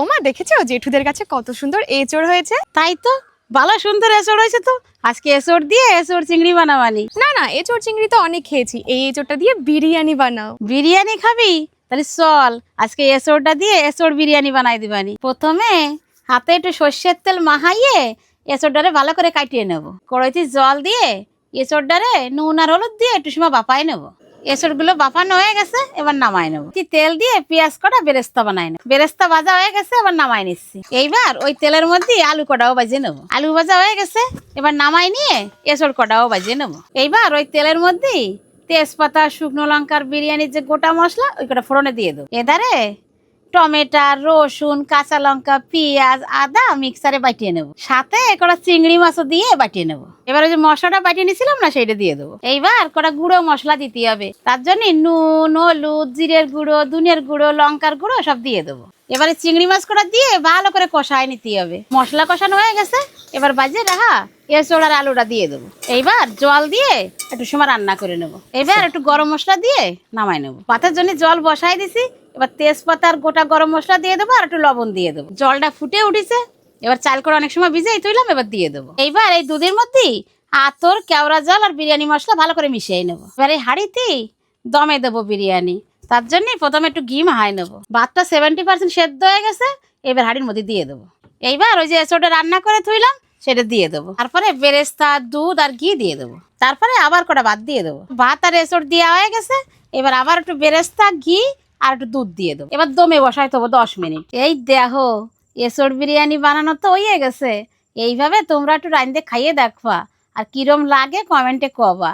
ওমা দেখেছো জেঠুদের কাছে কত সুন্দর এঁচড় হয়েছে। তাই তো, ভালো সুন্দর এসর হয়েছে তো। আজকে এসর দিয়ে এসর চিংড়ি বানাবানি। না না, এঁচড় চিংড়ি তো অনেক খেয়েছি, এই এঁচড়টা দিয়ে বিরিয়ানি বানাও। বিরিয়ানি খাবি? তাহলে চল আজকে এসরটা দিয়ে এসর বিরিয়ানি বানাই দিবানি। প্রথমে হাতে একটু সর্ষের তেল মাখাইয়ে এসরটারে ভালো করে কাটিয়ে নেব। কড়াইতে জল দিয়ে এসরটারে নুন আর হলুদ দিয়ে একটু সময় বাপাই নেব। এসরগুলো বাপানো হয়ে গেছে, এবার নামাই নেবো। তেল দিয়ে পেঁয়াজ কটা বেরেস্তা বানাই নেব। বেরেস্তা ভাজা হয়ে গেছে, এবার নামাই নিচ্ছি। এইবার ওই তেলের মধ্যে আলু কটাও ভাজিয়ে নেবো। আলু ভাজা হয়ে গেছে, এবার নামাই নিয়ে এসর কটাও ভাজিয়ে নেবো। এইবার ওই তেলের মধ্যে তেজপাতা, শুকনো লঙ্কার বিরিয়ানির যে গোটা মশলা ওই কটা ফোড়নে দিয়ে দেবো। এধারে টমেটো, রসুন, কাঁচা লঙ্কা, পেঁয়াজ, আদা মিক্সারে বাটিয়ে নেবো। সাথে কটা চিংড়ি মাছও দিয়ে বাটিয়ে নেবো। এবার ওই যে মশলাটা বাটিয়ে নিয়েছিলাম না, সেইটা দিয়ে দেবো। এইবার কটা গুঁড়ো মশলা দিতে হবে, তার জন্য নুন, হলুদ, জিরের গুঁড়ো, ধনিয়ার গুঁড়ো, লঙ্কার গুঁড়ো সব দিয়ে দেবো। এবারে চিংড়ি মাছ কটা দিয়ে ভালো করে কষায় নিতে হবে। মশলা কষানো হয়ে গেছে, এবার বাজিয়ে রাখা এঁচড় আর আলুটা দিয়ে দেবো। এইবার জল দিয়ে একটু সময় রান্না করে নেবো। এবার একটু গরম মশলা দিয়ে নামাই নেবো। ভাতের জন্য জল বসাই দিছি, এবার তেজপাতা আর গোটা গরম মশলা দিয়ে দেবো আর একটু লবণ দিয়ে দেবো। জলটা ফুটে উঠেছে, এবার চাল করে অনেক সময় ভিজেই তুইলাম, এবার দিয়ে দেবো। এইবার এই দুধের মধ্যেই আতর, কেওড়া জল আর বিরিয়ানি মশলা ভালো করে মিশিয়ে নেবো। এবার এই হাঁড়িতে দমে দেবো বিরিয়ানি, তার জন্য প্রথমে একটু ঘি মাহাই নেবো। ভাতটা 70% সেদ্ধ হয়ে গেছে, এবার হাঁড়ির মধ্যে দিয়ে দেবো। এইবার ওই যে এঁচড়টা রান্না করে থুইলাম সেটা দিয়ে দেবো। তারপরে বেরেস্তা, দুধ আর ঘি দিয়ে দেবো। তারপরে আবার কটা ভাত দিয়ে দেবো। ভাত আর এঁচড় দেওয়া হয়ে গেছে, এবার আবার একটু বেরেস্তা, ঘি আর একটু দুধ দিয়ে দেবো। এবার দমে বসাই দেবো 10 মিনিট। এই দেখো এঁচড় বিরিয়ানি বানানো তো হয়ে গেছে। এইভাবে তোমরা একটু রাঁধতে খাইয়ে দেখবা, আর কিরম লাগে কমেন্টে কবা।